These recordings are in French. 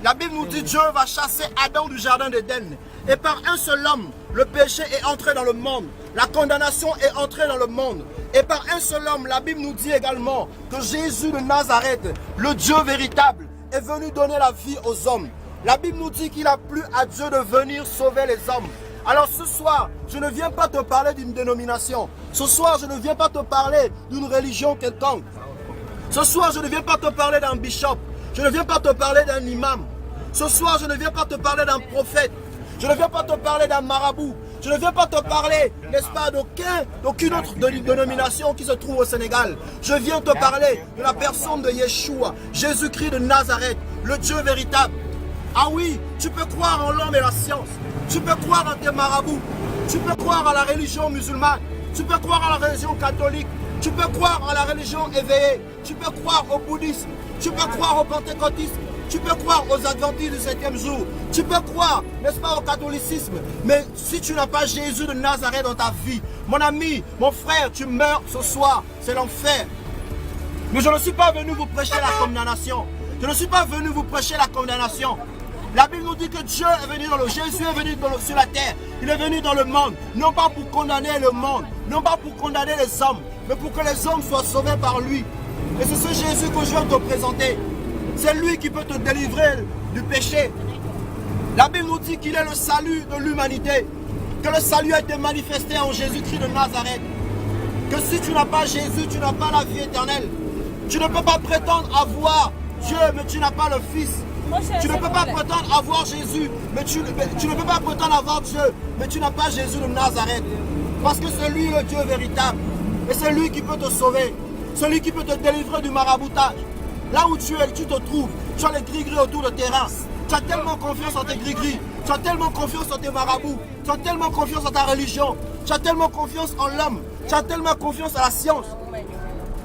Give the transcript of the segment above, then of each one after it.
La Bible nous dit que Dieu va chasser Adam du jardin d'Éden. Et par un seul homme, le péché est entré dans le monde. La condamnation est entrée dans le monde. Et par un seul homme, la Bible nous dit également que Jésus de Nazareth, le Dieu véritable, est venu donner la vie aux hommes. La Bible nous dit qu'il a plu à Dieu de venir sauver les hommes. Alors ce soir, je ne viens pas te parler d'une dénomination. Ce soir, je ne viens pas te parler d'une religion quelconque. Ce soir, je ne viens pas te parler d'un bishop. Je ne viens pas te parler d'un imam. Ce soir, je ne viens pas te parler d'un prophète. Je ne viens pas te parler d'un marabout. Je ne viens pas te parler, n'est-ce pas, d'aucune autre dénomination qui se trouve au Sénégal. Je viens te parler de la personne de Yeshua, Jésus-Christ de Nazareth, le Dieu véritable. Ah oui, tu peux croire en l'homme et la science. Tu peux croire en tes marabouts. Tu peux croire à la religion musulmane. Tu peux croire à la religion catholique. Tu peux croire à la religion éveillée. Tu peux croire au bouddhisme. Tu peux croire au pentecôtisme. Tu peux croire aux adventistes du 7e jour. Tu peux croire, n'est-ce pas, au catholicisme. Mais si tu n'as pas Jésus de Nazareth dans ta vie, mon ami, mon frère, tu meurs ce soir. C'est l'enfer. Mais je ne suis pas venu vous prêcher la condamnation. Je ne suis pas venu vous prêcher la condamnation. La Bible nous dit que Dieu est venu Jésus est venu sur la terre. Il est venu dans le monde, non pas pour condamner le monde, non pas pour condamner les hommes, mais pour que les hommes soient sauvés par lui. Et c'est ce Jésus que je viens te présenter. C'est lui qui peut te délivrer du péché. La Bible nous dit qu'il est le salut de l'humanité, que le salut a été manifesté en Jésus-Christ de Nazareth. Que si tu n'as pas Jésus, tu n'as pas la vie éternelle. Tu ne peux pas prétendre avoir Dieu, mais tu n'as pas le Fils. Tu ne peux pas prétendre avoir Jésus, mais tu ne peux pas prétendre avoir Dieu, mais tu n'as pas Jésus de Nazareth. Parce que c'est lui le Dieu véritable. Et c'est lui qui peut te sauver. Celui qui peut te délivrer du maraboutage. Là où tu te trouves, tu as les gris-gris autour de tes reins. Tu as tellement confiance en tes gris-gris. Tu as tellement confiance en tes marabouts. Tu as tellement confiance en ta religion. Tu as tellement confiance en l'homme. Tu as tellement confiance à la science.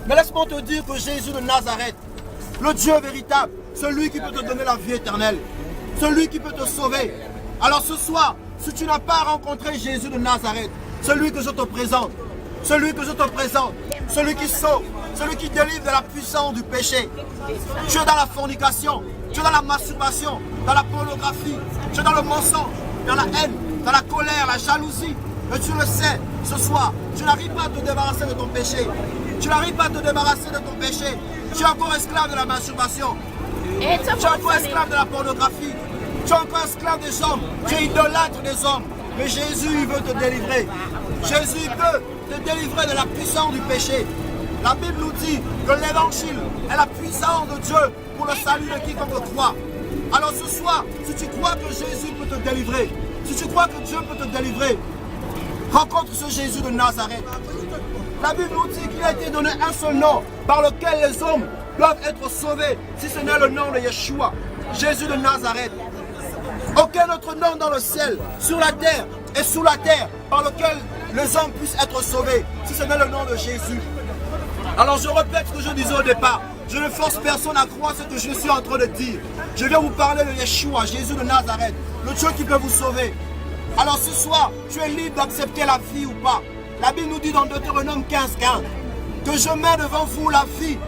Mais laisse-moi te dire que Jésus de Nazareth, le Dieu véritable, celui qui peut te donner la vie éternelle, celui qui peut te sauver. Alors ce soir, si tu n'as pas rencontré Jésus de Nazareth, celui que je te présente, celui qui sauve, celui qui délivre de la puissance du péché. Tu es dans la fornication, tu es dans la masturbation, dans la pornographie, tu es dans le mensonge, dans la haine, dans la colère, la jalousie. Et tu le sais, ce soir, tu n'arrives pas à te débarrasser de ton péché. Tu n'arrives pas à te débarrasser de ton péché. Tu es encore esclave de la masturbation. Tu es encore esclave de la pornographie. Tu es encore esclave des hommes. Tu es idolâtre des hommes. Mais Jésus veut te délivrer. Jésus peut te délivrer de la puissance du péché. La Bible nous dit que l'évangile est la puissance de Dieu pour le salut de quiconque croit. Alors ce soir, si tu crois que Jésus peut te délivrer, si tu crois que Dieu peut te délivrer, rencontre ce Jésus de Nazareth. La Bible nous dit qu'il a été donné un seul nom par lequel les hommes doivent être sauvés, si ce n'est le nom de Yeshua, Jésus de Nazareth. Aucun autre nom dans le ciel, sur la terre et sous la terre par lequel les hommes puissent être sauvés, si ce n'est le nom de Jésus. Alors je répète ce que je disais au départ, je ne force personne à croire ce que je suis en train de dire. Je viens vous parler de Yeshua, Jésus de Nazareth, le Dieu qui peut vous sauver. Alors ce soir, tu es libre d'accepter la vie ou pas. La Bible nous dit dans Deutéronome 15:15 que je mets devant vous la vie.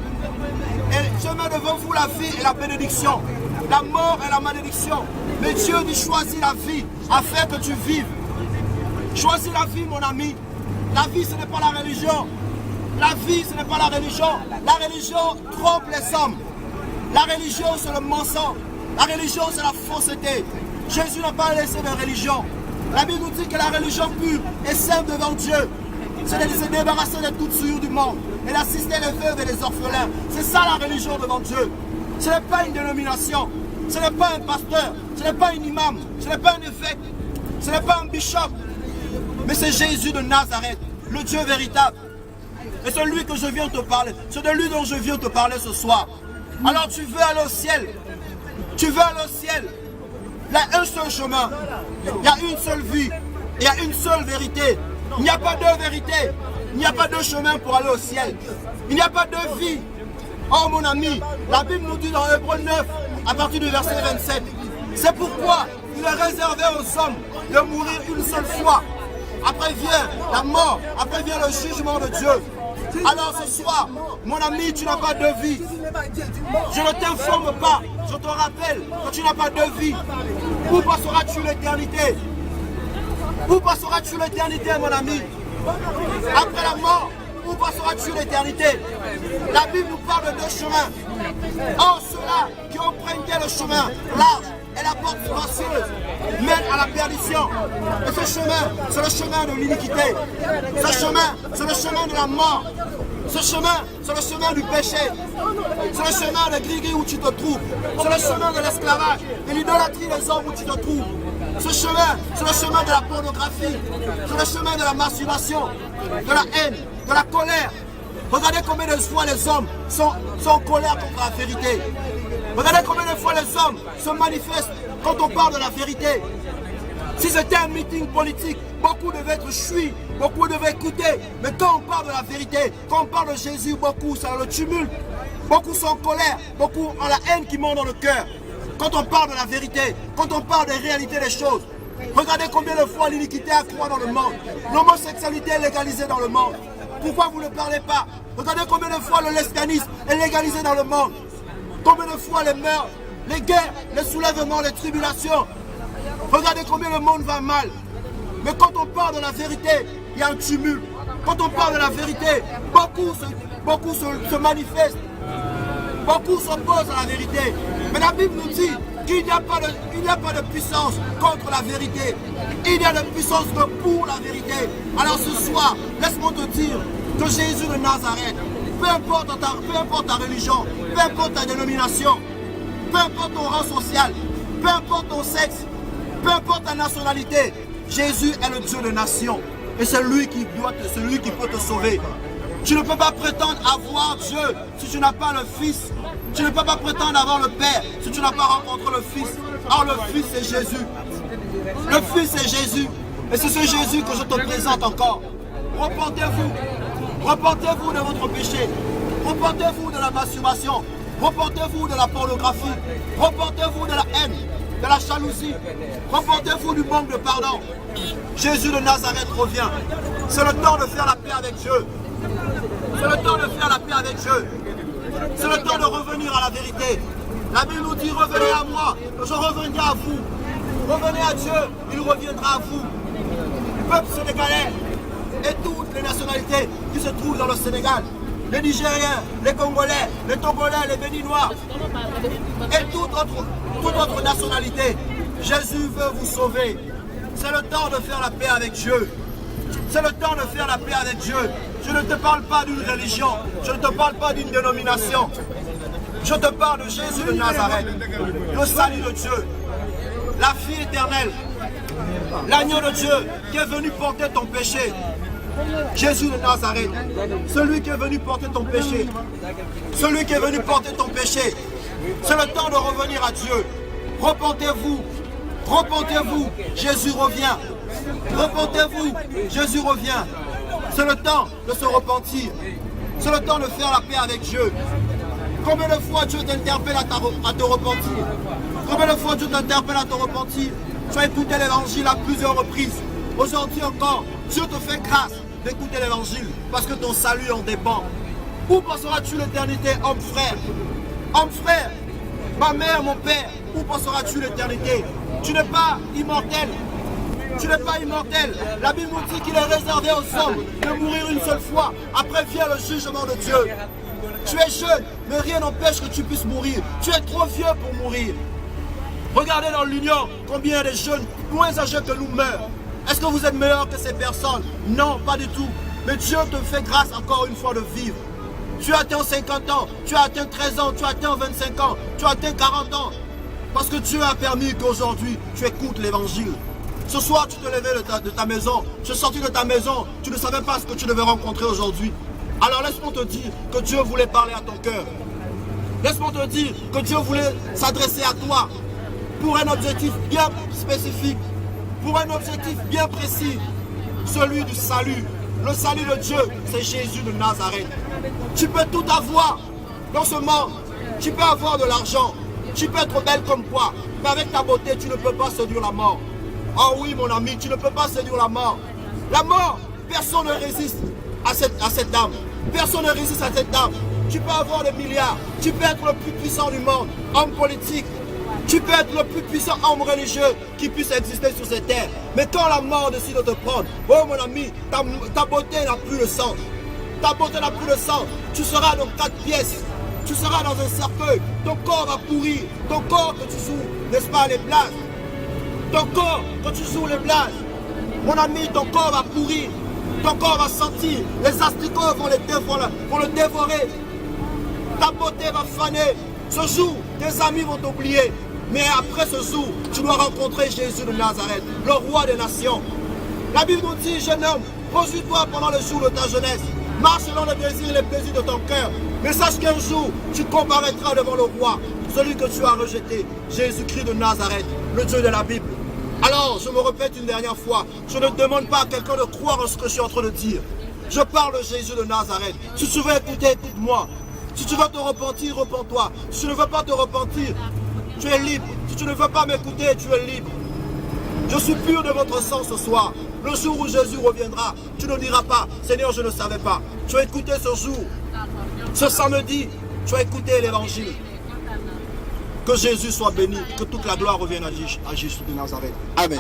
Et je mets devant vous la vie et la bénédiction, la mort et la malédiction. Mais Dieu dit choisis la vie afin que tu vives. Choisis la vie, mon ami. La vie, ce n'est pas la religion. La vie, ce n'est pas la religion. La religion trompe les hommes. La religion, c'est le mensonge. La religion, c'est la fausseté. Jésus n'a pas laissé de religion. La Bible nous dit que la religion pure est sainte devant Dieu. C'est de se débarrasser de toute souillure du monde et d'assister les veuves et les orphelins. C'est ça la religion devant Dieu. Ce n'est pas une dénomination. Ce n'est pas un pasteur. Ce n'est pas un imam. Ce n'est pas un évêque. Ce n'est pas un bishop. Mais c'est Jésus de Nazareth, le Dieu véritable. Et c'est lui que je viens te parler. C'est de lui dont je viens te parler ce soir. Alors tu veux aller au ciel. Tu veux aller au ciel. Il y a un seul chemin. Il y a une seule vie. Il y a une seule vérité. Il n'y a pas deux vérités. Il n'y a pas deux chemins pour aller au ciel. Il n'y a pas deux vies. Oh mon ami, la Bible nous dit dans Hébreux 9, à partir du verset 27, c'est pourquoi il est réservé aux hommes de mourir une seule fois. Après vient la mort, après vient le jugement de Dieu. Alors ce soir, mon ami, tu n'as pas de vie. Je ne t'informe pas, je te rappelle que tu n'as pas de vie. Où passeras-tu l'éternité? Où passeras-tu l'éternité, mon ami? Après la mort, où passeras-tu l'éternité? La Bible nous parle de deux chemins. Or, ceux-là qui empruntaient le chemin large et la porte spacieuse mène à la perdition. Et ce chemin, c'est le chemin de l'iniquité. Ce chemin, c'est le chemin de la mort. Ce chemin, c'est le chemin du péché. C'est le chemin de Grigri où tu te trouves. C'est le chemin de l'esclavage, de l'idolâtrie des hommes où tu te trouves. Ce chemin, c'est le chemin de la pornographie. C'est le chemin de la masturbation, de la haine, de la colère. Regardez combien de fois les hommes sont en colère contre la vérité. Regardez combien de fois les hommes se manifestent quand on parle de la vérité. Si c'était un meeting politique, beaucoup devaient être chuis, beaucoup devaient écouter. Mais quand on parle de la vérité, quand on parle de Jésus, beaucoup sont dans le tumulte. Beaucoup sont en colère, beaucoup ont la haine qui monte dans le cœur. Quand on parle de la vérité, quand on parle des réalités des choses, regardez combien de fois l'iniquité accroît dans le monde. L'homosexualité est légalisée dans le monde. Pourquoi vous ne parlez pas? Regardez combien de fois le lesbianisme est légalisé dans le monde. Combien de fois les meurtres, les guerres, les soulèvements, les tribulations. Regardez combien le monde va mal. Mais quand on parle de la vérité, il y a un tumulte. Quand on parle de la vérité, beaucoup se manifestent. Beaucoup s'opposent à la vérité. Mais la Bible nous dit qu'il n'y a pas de puissance contre la vérité. Il y a de puissance que pour la vérité. Alors ce soir, laisse-moi te dire que Jésus de Nazareth, peu importe ta religion, peu importe ta dénomination, peu importe ton rang social, peu importe ton sexe, peu importe ta nationalité, Jésus est le Dieu de nations. Et c'est lui qui peut te sauver. Tu ne peux pas prétendre avoir Dieu si tu n'as pas le Fils. Tu ne peux pas prétendre avoir le Père si tu n'as pas rencontré le Fils. Or le Fils c'est Jésus. Le Fils c'est Jésus. Et c'est ce Jésus que je te présente encore. Repentez-vous. Repentez-vous de votre péché. Repentez-vous de la masturbation. Repentez-vous de la pornographie. Repentez-vous de la haine, de la jalousie. Repentez-vous du manque de pardon. Jésus de Nazareth revient. C'est le temps de faire la paix avec Dieu. C'est le temps de faire la paix avec Dieu. C'est le temps de revenir à la vérité. La Bible nous dit, revenez à moi, je reviendrai à vous. Revenez à Dieu, il reviendra à vous. Peuple sénégalais et toutes les nationalités qui se trouvent dans le Sénégal, les Nigériens, les Congolais, les Togolais, les Béninois et toute autre nationalité, Jésus veut vous sauver. C'est le temps de faire la paix avec Dieu. C'est le temps de faire la paix avec Dieu. Je ne te parle pas d'une religion, je ne te parle pas d'une dénomination. Je te parle de Jésus de Nazareth, le salut de Dieu, la vie éternelle, l'agneau de Dieu qui est venu porter ton péché. Jésus de Nazareth, celui qui est venu porter ton péché, celui qui est venu porter ton péché. C'est le temps de revenir à Dieu. Repentez-vous, repentez-vous, Jésus revient. Repentez-vous, Jésus revient. C'est le temps de se repentir. C'est le temps de faire la paix avec Dieu. Combien de fois Dieu t'interpelle à te repentir? Combien de fois Dieu t'interpelle à te repentir? Tu as écouté l'évangile à plusieurs reprises. Aujourd'hui encore, Dieu te fait grâce d'écouter l'évangile parce que ton salut en dépend. Où passeras-tu l'éternité, homme frère? Homme frère, ma mère, mon père, où passeras-tu l'éternité? Tu n'es pas immortel. Tu n'es pas immortel. La Bible nous dit qu'il est réservé aux hommes de mourir une seule fois. Après vient le jugement de Dieu. Tu es jeune, mais rien n'empêche que tu puisses mourir. Tu es trop vieux pour mourir. Regardez dans l'Union combien de jeunes moins âgés que nous meurent. Est-ce que vous êtes meilleurs que ces personnes? Non, pas du tout. Mais Dieu te fait grâce encore une fois de vivre. Tu as atteint 50 ans, tu as atteint 13 ans, tu as atteint 25 ans, tu as atteint 40 ans. Parce que Dieu a permis qu'aujourd'hui tu écoutes l'évangile. Ce soir, tu te levais de ta maison, tu es sorti de ta maison, tu ne savais pas ce que tu devais rencontrer aujourd'hui. Alors laisse-moi te dire que Dieu voulait parler à ton cœur. Laisse-moi te dire que Dieu voulait s'adresser à toi pour un objectif bien spécifique, pour un objectif bien précis, celui du salut. Le salut de Dieu, c'est Jésus de Nazareth. Tu peux tout avoir dans ce monde. Tu peux avoir de l'argent, tu peux être belle comme quoi, mais avec ta beauté, tu ne peux pas séduire la mort. Oh oui, mon ami, tu ne peux pas séduire la mort. La mort, personne ne résiste à cette dame. Personne ne résiste à cette table. Tu peux avoir des milliards, tu peux être le plus puissant du monde, homme politique, tu peux être le plus puissant homme religieux qui puisse exister sur cette terre. Mais quand la mort décide de te prendre, oh mon ami, ta beauté n'a plus de sens. Ta beauté n'a plus de sens. Tu seras dans 4 pièces. Tu seras dans un cercueil. Ton corps va pourrir. Ton corps que tu joues, n'est-ce pas, les blagues. Ton corps, quand tu joues les blagues, mon ami, ton corps va pourrir. Ton corps va sentir. Les asticots vont le dévorer. Ta beauté va faner. Ce jour, tes amis vont t'oublier. Mais après ce jour, tu dois rencontrer Jésus de Nazareth, le roi des nations. La Bible nous dit, jeune homme, conduis-toi pendant le jour de ta jeunesse. Marche selon les désirs et les plaisirs de ton cœur. Mais sache qu'un jour, tu comparaîtras devant le roi, celui que tu as rejeté, Jésus-Christ de Nazareth, le Dieu de la Bible. Alors, je me répète une dernière fois, je ne demande pas à quelqu'un de croire en ce que je suis en train de dire. Je parle de Jésus de Nazareth. Si tu veux écouter, écoute-moi. Si tu veux te repentir, repens-toi. Si tu ne veux pas te repentir, tu es libre. Si tu ne veux pas m'écouter, tu es libre. Je suis pur de votre sang ce soir. Le jour où Jésus reviendra, tu ne diras pas, Seigneur, je ne savais pas. Tu as écouté ce jour, ce samedi, tu as écouté l'évangile. Que Jésus soit béni, que toute la gloire revienne à Jésus de Nazareth. Amen.